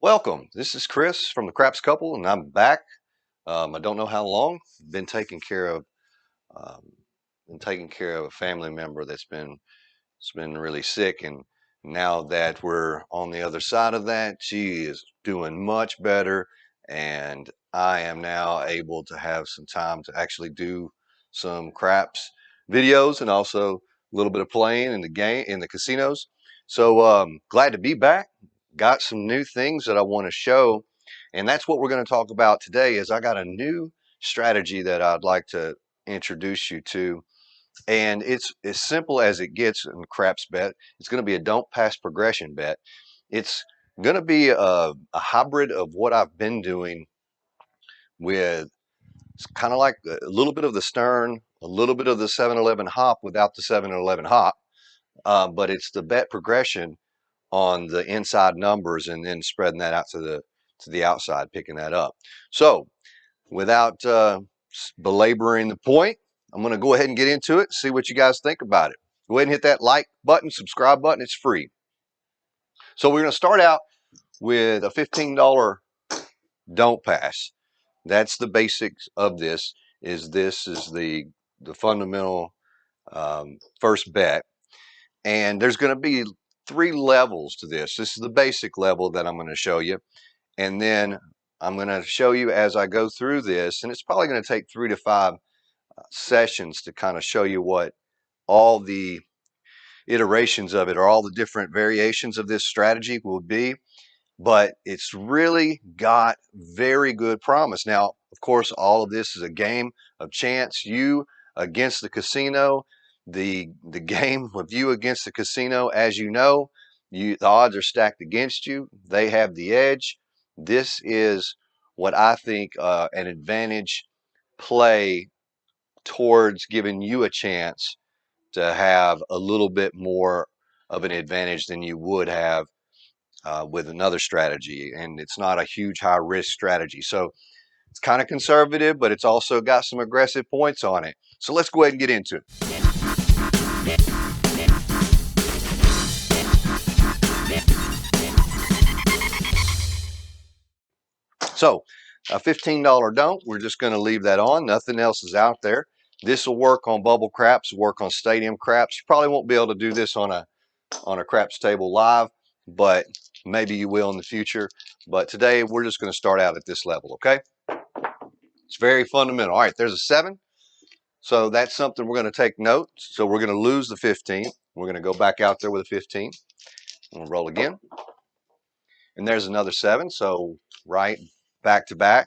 Welcome. This is Chris from the Craps Couple, and I'm back. I don't know how long. Been taking care of um, a family member that's been really sick, and now that we're on the other side of that, she is doing much better, and I am now able to have some time to actually do some craps videos and also a little bit of playing in the casinos. So glad to be back. Got some new things that I want to show, and that's what we're going to talk about today. Is I got a new strategy that I'd like to introduce you to, and it's as simple as it gets in craps bet. It's going to be a don't pass progression bet. It's going to be a hybrid of what I've been doing with kind of like a little bit of the Stern, a little bit of the 7-Eleven hop without the 7-Eleven hop, but it's the bet progression on the inside numbers and then spreading that out to the outside, picking that up. So without belaboring the point, I'm going to go ahead and get into it, see what you guys think about it. Go ahead and hit that like button, subscribe button. It's free. So we're going to start out with a $15 don't pass. That's the basics of this. This is the fundamental first bet, and there's going to be 3 levels to this. This is the basic level that I'm going to show you, and then I'm going to show you as I go through this, and it's probably going to take 3 to 5 sessions to kind of show you what all the iterations of it or all the different variations of this strategy will be. But it's really got very good promise. Now, of course, all of this is a game of chance. You against the casino. The game of you against the casino, as you know, the odds are stacked against you. They have the edge. This is what I think an advantage play towards giving you a chance to have a little bit more of an advantage than you would have with another strategy. And it's not a huge high risk strategy. So it's kind of conservative, but it's also got some aggressive points on it. So let's go ahead and get into it. So a $15 don't, we're just going to leave that on. Nothing else is out there. This will work on bubble craps, work on stadium craps. You probably won't be able to do this on a craps table live, but maybe you will in the future. But today we're just going to start out at this level, okay? It's very fundamental. All right, there's a 7. So that's something we're going to take note. So we're going to lose the 15. We're going to go back out there with a 15. We'll roll again. And there's another 7. So right back to back.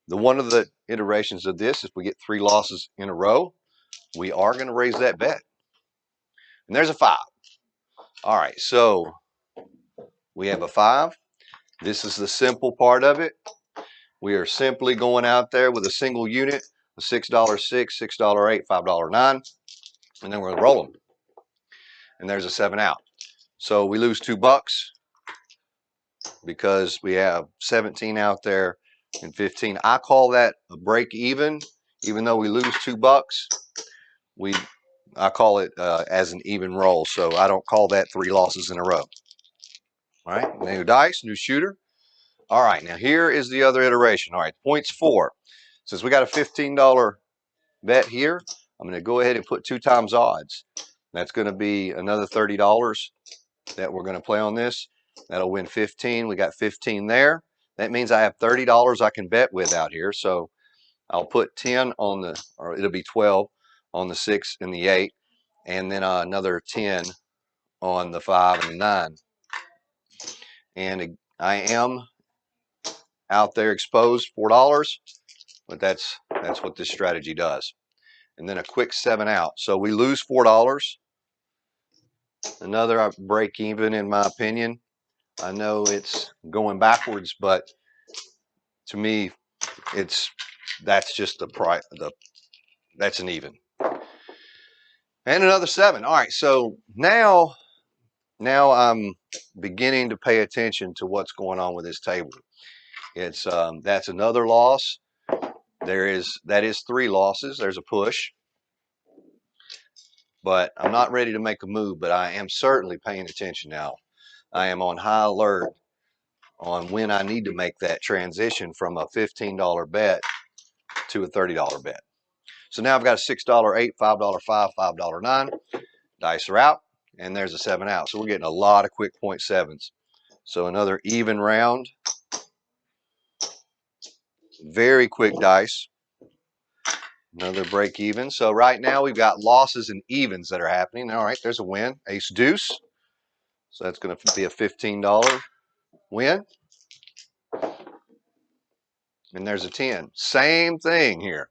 One of the iterations of this, if we get 3 losses in a row, we are going to raise that bet. And there's a 5. All right, so we have a 5. This is the simple part of it. We are simply going out there with a single unit, a $6, $6, $6, $8, $5, $9, and then we're going to roll them. And there's a 7 out. So we lose $2 because we have 17 out there and 15. I call that a break even though we lose $2. I call it as an even roll, so I don't call that 3 losses in a row. All right, new dice, new shooter. All right, now here is the other iteration. All right, points 4. Since we got a $15 bet here, I'm going to go ahead and put 2 times odds. That's going to be another $30 that we're going to play on this. That'll win 15. We got 15 there. That means I have $30 I can bet with out here. So I'll put 10 on the, or it'll be 12 on the 6 and the 8, and then another 10 on the 5 and the 9. And I am out there exposed $4, but that's what this strategy does. And then a quick 7 out. So we lose $4. Another break even, in my opinion. I know it's going backwards, but to me, that's just that's an even. And another 7. All right, so now I'm beginning to pay attention to what's going on with this table. It's that's another loss. That is 3 losses. There's a push. But I'm not ready to make a move, but I am certainly paying attention now. I am on high alert on when I need to make that transition from a $15 bet to a $30 bet. So now I've got a $6.8, $5.5, $5.9. Dice are out, and there's a 7 out. So we're getting a lot of quick point sevens. So another even round. Very quick dice. Another break even. So right now we've got losses and evens that are happening. All right, there's a win. Ace deuce. So that's going to be a $15 win. And there's a 10. Same thing here.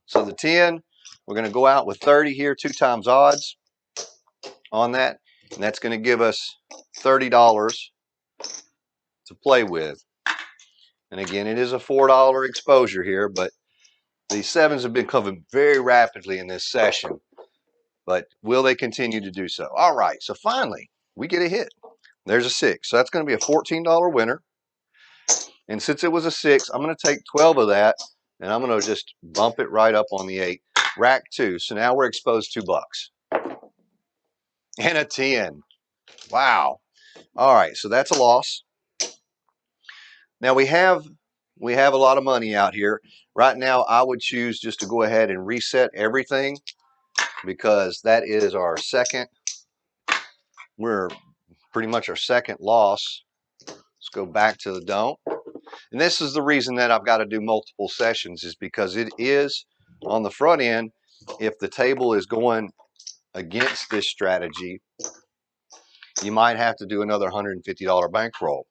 So the 10, we're going to go out with 30 here, 2 times odds on that. And that's going to give us $30 to play with. And again, it is a $4 exposure here, but the sevens have been coming very rapidly in this session. But will they continue to do so? All right, so finally, we get a hit. There's a 6. So that's going to be a $14 winner. And since it was a 6, I'm going to take 12 of that, and I'm going to just bump it right up on the 8. Rack 2. So now we're exposed $2. And a 10. Wow. All right, so that's a loss. Now we have a lot of money out here. Right now, I would choose just to go ahead and reset everything because that is our second. We're pretty much our second loss. Let's go back to the don't. And this is the reason that I've got to do multiple sessions is because it is on the front end. If the table is going against this strategy, you might have to do another $150 bankroll.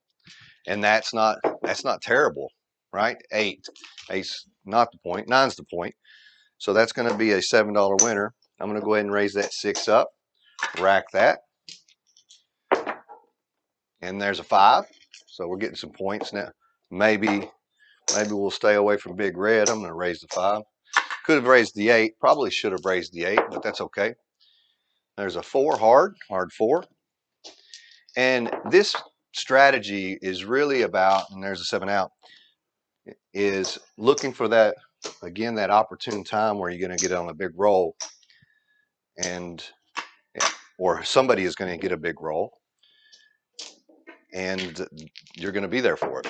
And that's not terrible, right? 8. 8's not the point. 9's the point. So that's going to be a $7 winner. I'm going to go ahead and raise that 6 up, rack that. And there's a 5. So we're getting some points now. Maybe we'll stay away from big red. I'm going to raise the 5. Could have raised the 8. Probably should have raised the 8, but that's okay. There's a 4, hard 4. And this strategy is really about, and there's a 7 out, is looking for that, again, that opportune time where you're going to get on a big roll, and or somebody is going to get a big roll, and you're going to be there for it.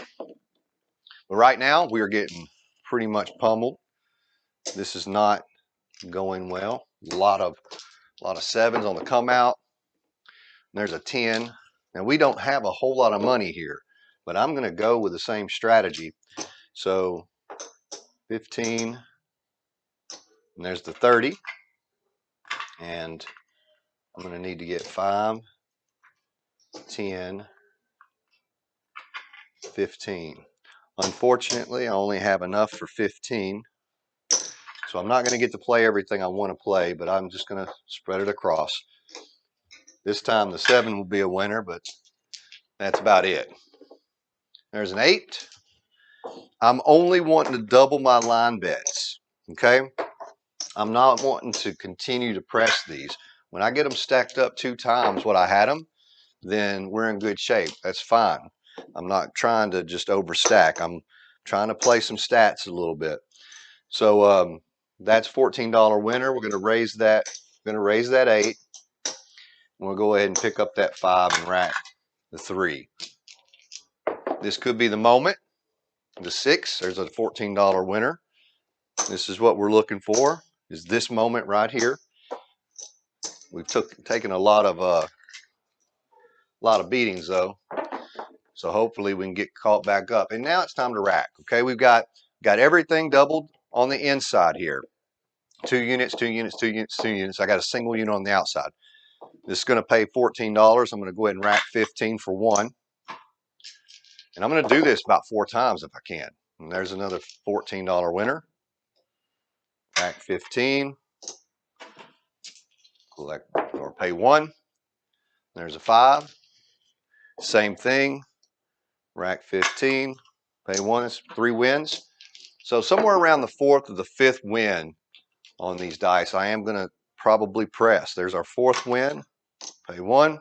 But right now, we are getting pretty much pummeled. This is not going well. A lot of 7s on the come out. There's a 10. Now we don't have a whole lot of money here, but I'm going to go with the same strategy. So 15, and there's the 30, and I'm going to need to get 5, 10, 15. Unfortunately, I only have enough for 15, so I'm not going to get to play everything I want to play, but I'm just going to spread it across. This time the 7 will be a winner, but that's about it. There's an 8. I'm only wanting to double my line bets, okay? I'm not wanting to continue to press these. When I get them stacked up 2 times what I had them, then we're in good shape. That's fine. I'm not trying to just overstack. I'm trying to play some stats a little bit. So that's $14 winner. We're going to raise that. We're going to raise that 8. We'll go ahead and pick up that 5 and rack the 3. This could be the moment. The 6. There's a $14 winner. This is what we're looking for. Is this moment right here. We've taken a lot of beatings though, so hopefully we can get caught back up. And now it's time to rack. Okay, we've got everything doubled on the inside here. 2 units, 2 units, 2 units, 2 units. I got a single unit on the outside. This is going to pay $14. I'm going to go ahead and rack 15 for 1, and I'm going to do this about 4 times if I can. And there's another $14 winner. Rack 15. Collect or pay 1. There's a 5. Same thing. Rack 15. Pay 1. It's 3 wins. So somewhere around the 4th or the 5th win on these dice, I am going to probably press. There's our 4th win. Pay 1.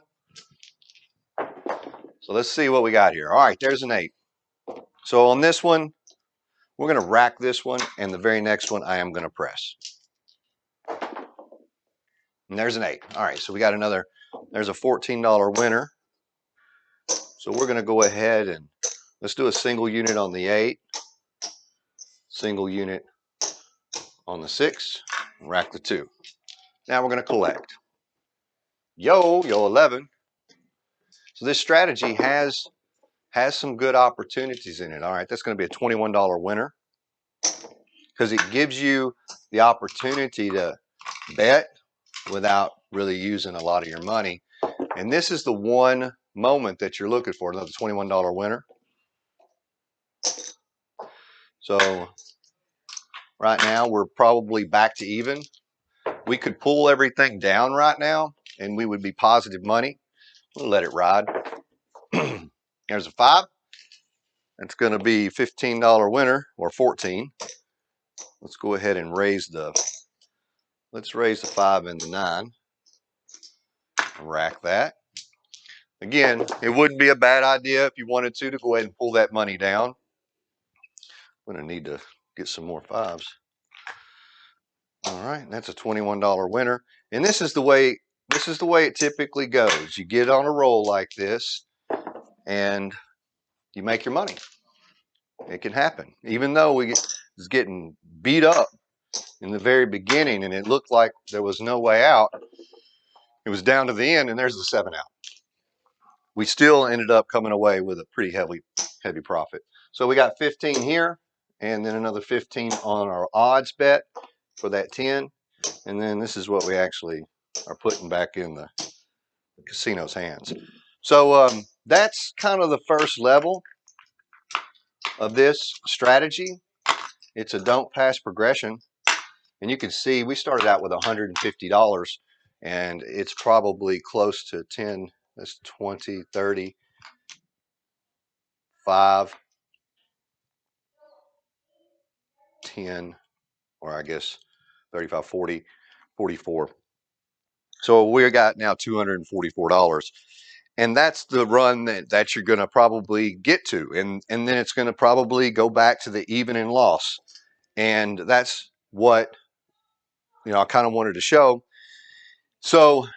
So let's see what we got here. All right, there's an 8. So on this one, we're going to rack this one, and the very next one I am going to press. And there's an 8. All right, so we got there's a $14 winner. So we're going to go ahead and Let's do a single unit on the 8, single unit on the 6, and rack the 2. Now we're going to collect. Yo 11. So this strategy has some good opportunities in it. All right, that's going to be a $21 winner because it gives you the opportunity to bet without really using a lot of your money. And this is the one moment that you're looking for, another $21 winner. So right now we're probably back to even. We could pull everything down right now and we would be positive money. We'll let it ride. There's a 5. That's going to be $15 winner, or 14. Let's go ahead and raise the 5 and the 9. Rack that. Again, it wouldn't be a bad idea if you wanted to go ahead and pull that money down. I'm going to need to get some more 5s. All right, that's a $21 winner. And this is the way it typically goes. You get on a roll like this and you make your money. It can happen. Even though we was getting beat up in the very beginning and it looked like there was no way out, it was down to the end and there's the 7 out. We still ended up coming away with a pretty heavy profit. So we got 15 here and then another 15 on our odds bet for that 10. And then this is what we actually are putting back in the casino's hands. So that's kind of the first level of this strategy. It's a don't pass progression. And you can see we started out with $150 and it's probably close to 10, that's 20, 30, 5, 10, or I guess 35, 40, 44. So we got now $244. And that's the run that you're going to probably get to. And then it's going to probably go back to the even and loss. And that's what, I kind of wanted to show. So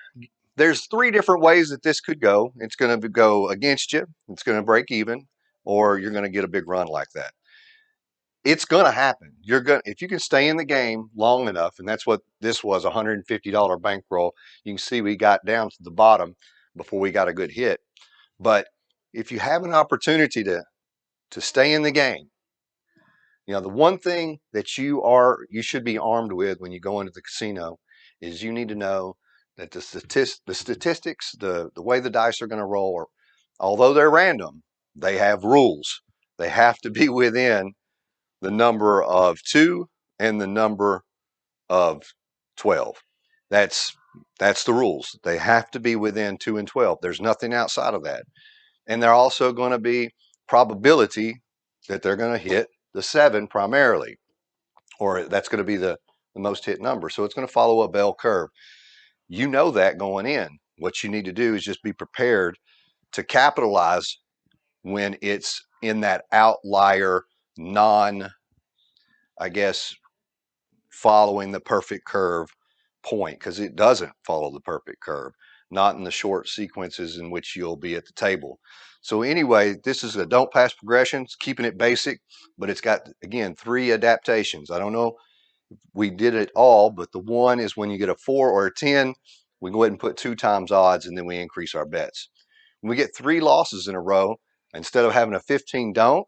there's 3 different ways that this could go. It's going to go against you. It's going to break even, or you're going to get a big run like that. It's going to happen. If you can stay in the game long enough, and that's what this was, $150 bankroll. You can see we got down to the bottom before we got a good hit. But if you have an opportunity to stay in the game, the one thing that you should be armed with when you go into the casino is you need to know that the statistics, the way the dice are going to roll, although they're random, they have rules. They have to be within the number of 2 and the number of 12. That's the rules. They have to be within 2 and 12. There's nothing outside of that. And they're also going to be probability that they're going to hit the 7 primarily, or that's going to be the most hit number. So it's going to follow a bell curve. You know that going in. What you need to do is just be prepared to capitalize when it's in that outlier, I guess, following the perfect curve point, because it doesn't follow the perfect curve, not in the short sequences in which you'll be at the table. So anyway, this is a don't pass progression. It's keeping it basic, but it's got, again, 3 adaptations. I don't know if we did it all, but the one is when you get a 4 or a 10, we go ahead and put 2 times odds and then we increase our bets. When we get 3 losses in a row, instead of having a 15 don't,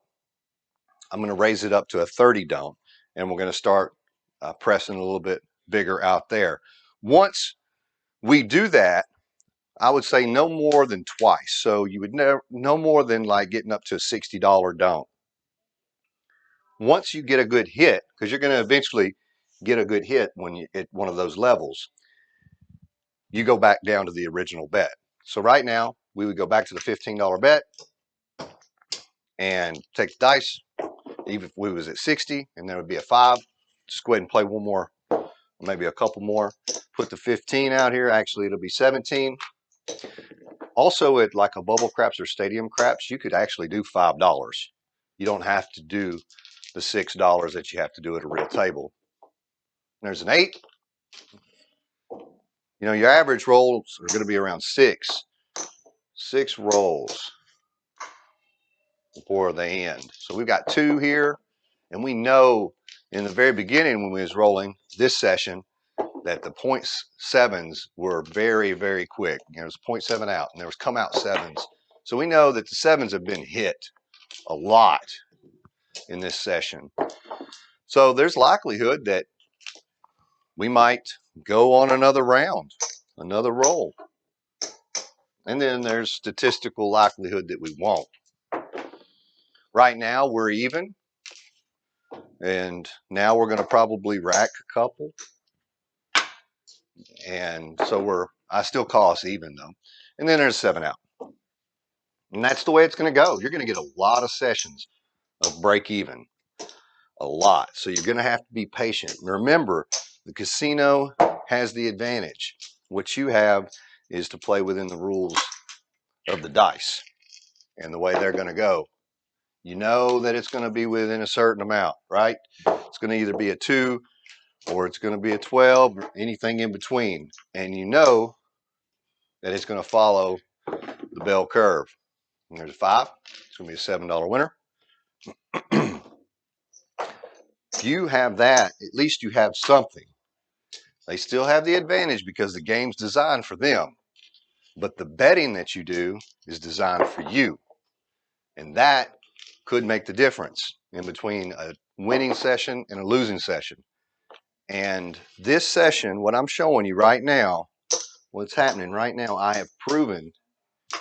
I'm going to raise it up to a 30 don't, and we're going to start pressing a little bit bigger out there. Once we do that, I would say no more than twice. So you would no more than like getting up to a $60 don't. Once you get a good hit, because you're going to eventually get a good hit when you at one of those levels, you go back down to the original bet. So right now, we would go back to the $15 bet and take the dice, even if we was at 60, and there would be a 5. Just go ahead and play one more, maybe a couple more. Put the 15 out here. Actually, it'll be 17. Also, at like a bubble craps or stadium craps, you could actually do $5. You don't have to do the $6 that you have to do at a real table. There's an 8. Your average rolls are going to be around 6. 6 rolls. before they end. So we've got 2 here, and we know in the very beginning when we was rolling this session that the 0.7s were very, very quick. There was 0.7 out, and there was come out 7s. So we know that the 7s have been hit a lot in this session. So there's likelihood that we might go on another round, another roll. And then there's statistical likelihood that we won't. Right now we're even, and now we're going to probably rack a couple. And so I still call us even though. And then there's 7 out. And that's the way it's going to go. You're going to get a lot of sessions of break even. A lot. So you're going to have to be patient. Remember, the casino has the advantage. What you have is to play within the rules of the dice and the way they're going to go. You know that it's going to be within a certain amount, right? It's going to either be a 2 or it's going to be a 12, or anything in between. And you know that it's going to follow the bell curve. And there's a 5. It's going to be a $7 winner. If you have that, at least you have something. They still have the advantage because the game's designed for them. But the betting that you do is designed for you. And that could make the difference in between a winning session and a losing session. And this session, what I'm showing you right now, what's happening right now, I have proven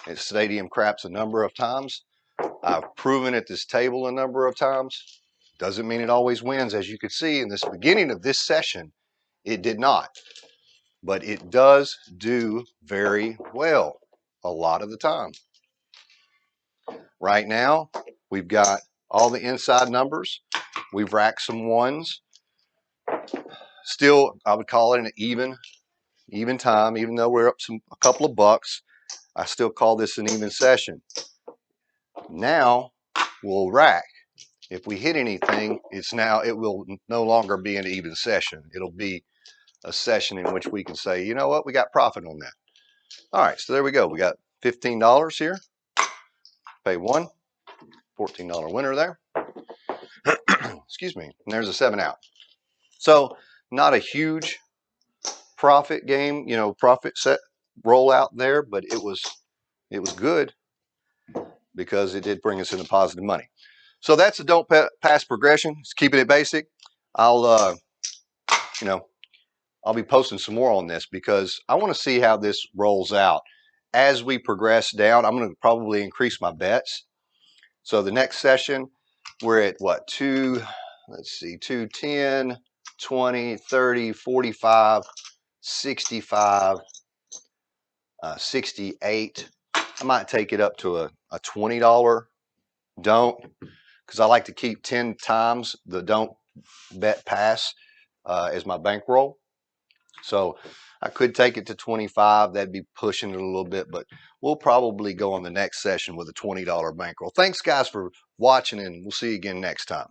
at Stadium Craps a number of times. I've proven at this table a number of times. Doesn't mean it always wins. As you can see in this beginning of this session, it did not. But it does do very well a lot of the time. Right now, we've got all the inside numbers. We've racked some 1s. Still, I would call it an even time, even though we're up a couple of bucks. I still call this an even session. Now we'll rack. If we hit anything, it will no longer be an even session. It'll be a session in which we can say, you know what, we got profit on that. All right, so there we go. We got $15 here. Pay 1, $14 winner there. Excuse me. And there's a 7 out. So not a huge profit game, profit set rollout there, but it was good because it did bring us into positive money. So that's a don't pass progression. It's keeping it basic. I'll be posting some more on this because I want to see how this rolls out. As we progress down, I'm going to probably increase my bets. So the next session, we're at what, 210, 20, 30, 45, 65, 68. I might take it up to a $20 don't, because I like to keep 10 times the don't bet pass as my bankroll. So I could take it to 25. That'd be pushing it a little bit, but we'll probably go on the next session with a $20 bankroll. Thanks, guys, for watching, and we'll see you again next time.